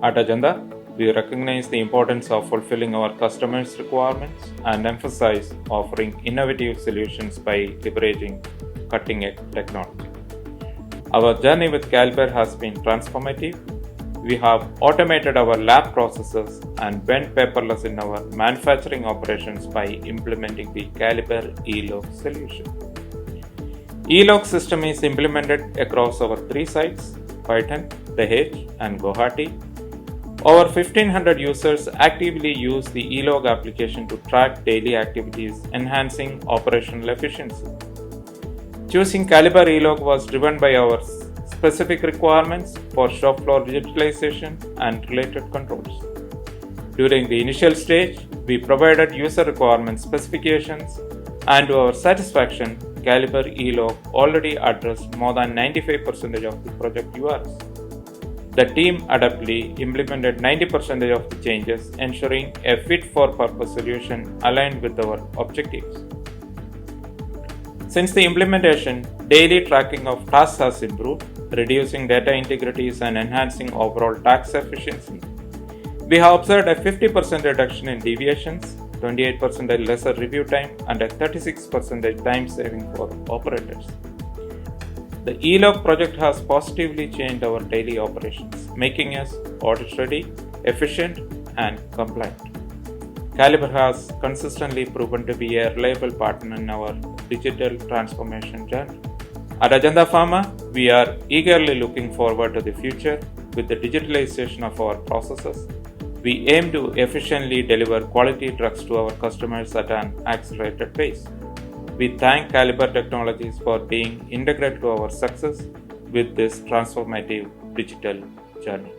At Ajanta, we recognize the importance of fulfilling our customers' requirements and emphasize offering innovative solutions by leveraging cutting-edge technology. Our journey with Caliber has been transformative. We have automated our lab processes and went paperless in our manufacturing operations by implementing the CaliberElog solution. E-log system is implemented across our 3 sites, Python, Dahej, and Guwahati. Over 1500 users actively use the e-log application to track daily activities, enhancing operational efficiency. Choosing CaliberElog was driven by our specific requirements for shop floor digitalization and related controls. During the initial stage, we provided user requirement specifications, and to our satisfaction, CaliberElog already addressed more than 95% of the project URs. The team adeptly implemented 90% of the changes, ensuring a fit-for-purpose solution aligned with our objectives. Since the implementation, daily tracking of tasks has improved, reducing data integrities and enhancing overall task efficiency. We have observed a 50% reduction in deviations, 28% lesser review time, and a 36% time saving for operators. The e-log project has positively changed our daily operations, making us audit ready, efficient, and compliant. Caliber has consistently proven to be a reliable partner in our digital transformation journey. At Ajanta Pharma, we are eagerly looking forward to the future. With the digitalization of our processes, we aim to efficiently deliver quality drugs to our customers at an accelerated pace. We thank Caliber Technologies for being integral to our success with this transformative digital journey.